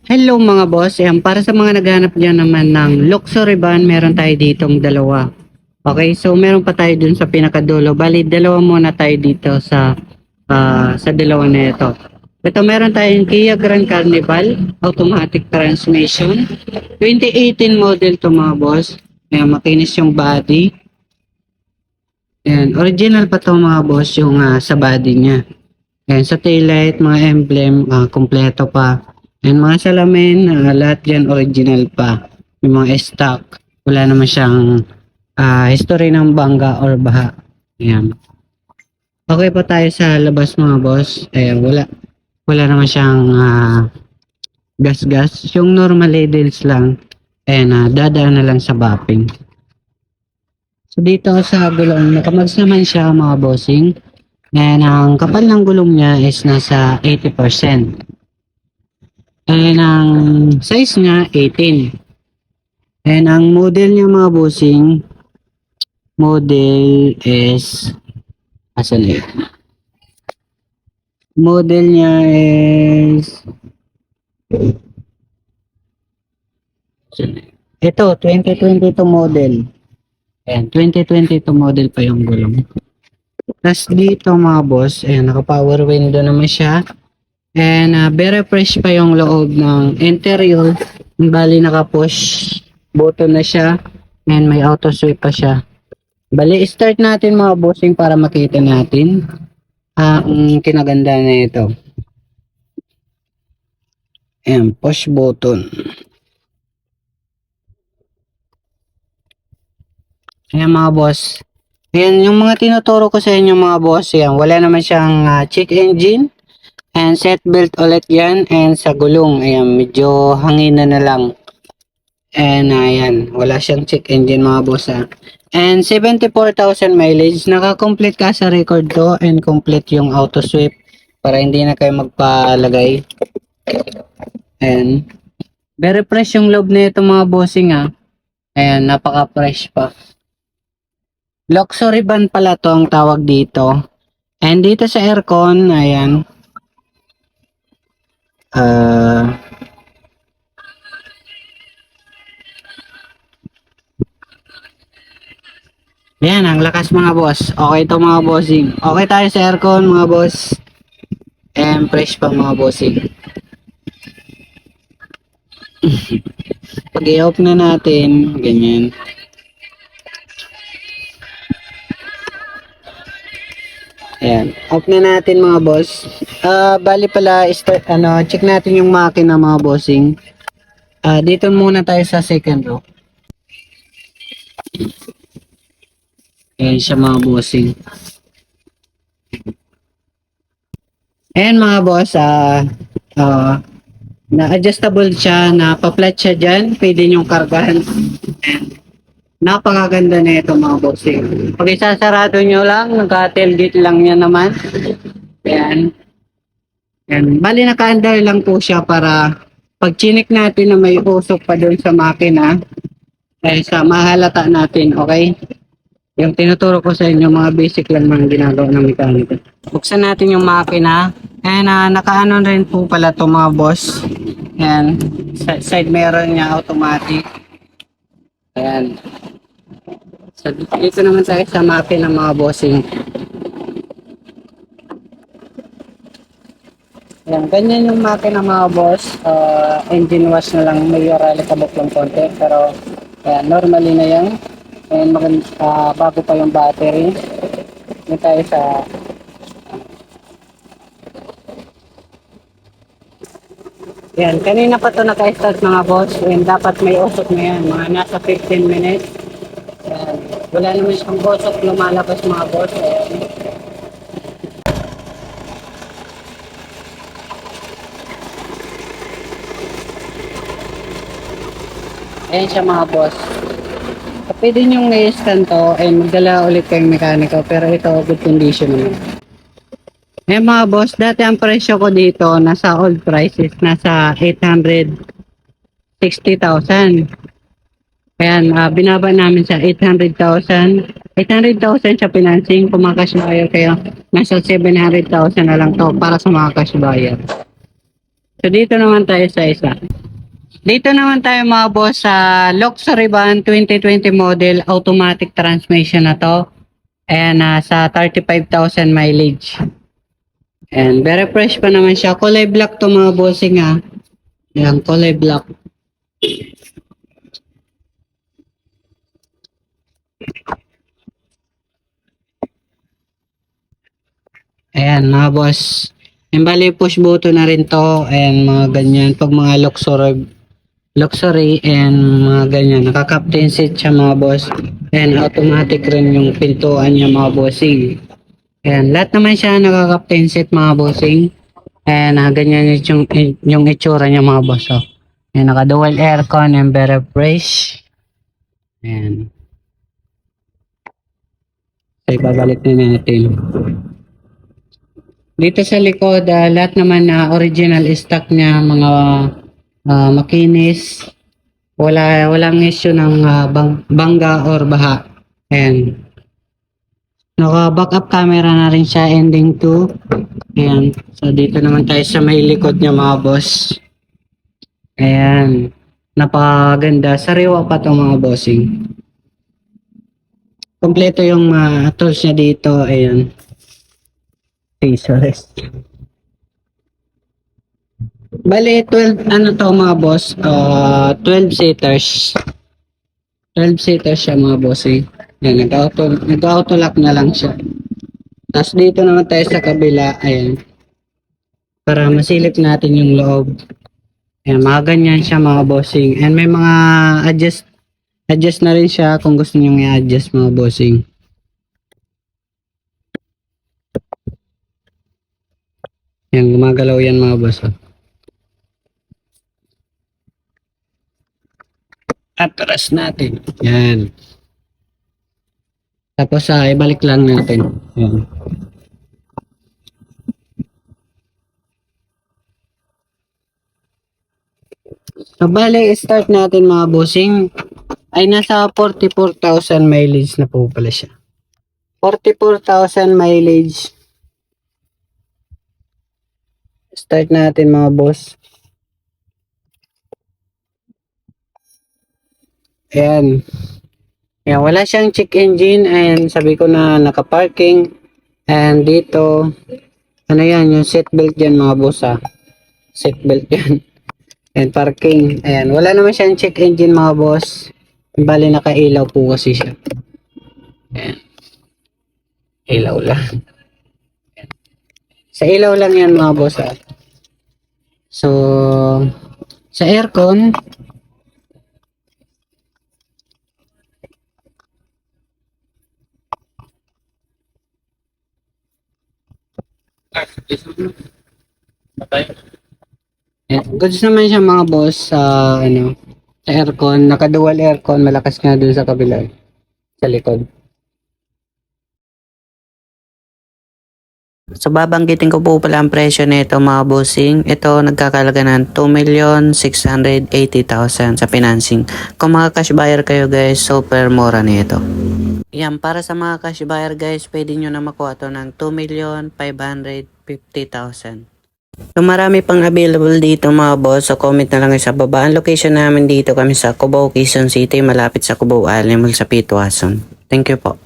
Hello mga boss, ayan, para sa mga naghanap dyan naman ng luxury van, meron tayo ditong dalawa. Okay, so meron pa tayo dun sa pinakadulo. Bali, dalawa muna tayo dito sa dalawa na ito. Ito meron tayong Kia Grand Carnival, automatic transmission. 2018 model to mga boss. Ayan, makinis yung body. Ayan, original pa to mga boss yung sa body niya. Ayan, sa taillight, mga emblem, kompleto pa. And mga salamin, lahat yan original pa. Yung mga stock, wala naman siyang history ng bangga or baha. Ayan. Okay pa tayo sa labas mga boss. Ayan, wala naman siyang gas-gas. Yung normal levels lang. Ayan, dadaan na lang sa bapping. So dito sa gulong, nakamags naman siya mga bossing. And ang kapal ng gulong niya is nasa 80%. And ang size niya 18. And ang model niya mga bossing, model is asan na yun? Model niya is ito 2022 model. Ayan, 2022 model pa yung gulong. Tapos dito mga boss, ayan, naka-power window naman siya. And very fresh pa yung loob ng interior. Bali naka-push button na siya. And may auto sweep pa siya. Bali, start natin mga bossing para makita natin ang kinaganda na ito. Ayan, push button. Ayan mga boss. Ayan, yung mga tinuturo ko sa inyo mga boss, ayan, wala naman siyang check engine. And set belt ulit yan. And sa gulong, ayan, medyo hangin na lang. And ayan, wala siyang check engine mga boss And 74,000 mileage. Naka-complete ka sa record to and complete yung auto sweep para hindi na kayo magpalagay. And very fresh yung loob na ito mga bossing Ayan, napaka-fresh pa. Luxury van pala to ang tawag dito. And dito sa aircon, ayan. Yan, ang lakas mga boss. Okay to mga bossing. Okay tayo sa aircon mga boss. And fresh pa mga bossing. Pag i-off na natin, ganyan. Ayan, off na natin mga boss. Bali pala, check natin yung makina mga bossing. Dito muna tayo sa second row. Ayan siya mga bossing. Ayan mga boss, na-adjustable siya, na-pa-flat siya dyan. Pwede nyong kargahan. Napakaganda na ito mga bossing. Pag isasarado nyo lang, naka-tailgate lang yan naman. Ayan. Ayan. Bali naka-under lang po siya para pag chinik natin na may usok pa doon sa makina, sa mahalata natin, okay? Yung tinuturo ko sa inyo, mga basic lang mga ginagawa ng mekaniko. Buksan natin yung makina. And naka-ano rin po pala to mga boss. Ayan. Side mirror niya automatic. Ayan. So, dito naman tayo sa makina mga bossing. Ayan. Ganyan yung makina mga boss. Engine wash na lang. May rally kabok lang konti. Pero ayan, normally na yan. And bago pa yung battery. Dito tayo sa yan, kanina pa ito naka-start mga boss. And dapat may usok na yan. Mga nasa 15 minutes. Yan. Wala naman siyang usok lumalabas mga boss. Ayan. Ayan siya mga boss. Pwede nyo i-stand to and magdala ulit kayong mekaniko. Pero ito, good condition naman. Eh mga boss, dati ang presyo ko dito, nasa old prices, nasa 860,000. Ayan, binaba namin sa 800,000. 800,000 sa financing, kung mga cash buyer kayo, nasa 700,000 na lang to para sa mga cash buyer. So dito naman tayo sa isa. Dito naman tayo mga boss sa Luxury Van 2020 model automatic transmission na to. Ayan, sa 35,000 mileage. And very fresh pa naman siya. Kulay black to mga bossing ha. Ayan, kulay black. Ayan mga boss. Yung bali push button na rin to. Ayan mga ganyan. Pag mga luxury and mga ganyan. Naka-captain seat siya mga boss. And automatic rin yung pintuan niya mga bossing. Ayan. Lahat naman siya naka-captain seat mga bossing. And ganyan yung itsura niya mga boss. Oh. Ayan, naka-dual aircon and very fresh. Ayan. So ibabalik na natin. Dito sa likod, lahat naman na original stock niya, mga makinis. Walang issue ng bangga or baha. Ayan. Naka-backup camera na rin siya, ending 2. Ayan. So dito naman tayo sa may likod niya mga boss. Ayan. Napakaganda. Sariwa pa to mga bossing. Kompleto yung tools niya dito. Ayan. Sorry. Bale, 12, ano to mga boss? 12 seaters. 12 seaters siya mga boss eh. Yan, nag-auto lock na lang siya. Tapos dito naman tayo sa kabila. Ayan. Para masilip natin yung loob. Ayan, mga ganyan siya mga bossing. And may mga adjust na rin siya kung gusto nyo i-adjust mga bossing. Yan, gumagalaw yan mga boss. Oh. Atras natin. Yan. Tapos ibalik lang natin. Yan. So, bale, start natin mga bossing. Ay nasa 44,000 mileage na po pala siya. 44,000 mileage. Start natin mga boss. Ayan. Ayan, wala siyang check engine and sabi ko na naka-parking. And dito, ano yan, yung seatbelt dyan mga boss ha. Seatbelt yan. And parking. Ayan, wala naman siyang check engine mga boss. Bali naka-ilaw po kasi siya. Ayan. Ilaw lang. Ayan. Sa ilaw lang yan mga boss ha. So, sa aircon, goods naman siya mga boss sa sa aircon, naka-dual aircon, malakas nga dun sa kabila sa likod. So babanggitin ko po pala ang presyo nito mga bossing. Ito nagkakalaga ng 2,680,000 sa financing. Kung mga cash buyer kayo guys, super mura nito. Yan, para sa mga cash buyer guys, pwede nyo na makuha to ng 2,550,000. So marami pang available dito mga boss. So comment na lang kayo sa baba. Ang location namin dito kami sa Cubao, Quezon City, malapit sa Cubao Alimol sa Pitwason. Thank you po.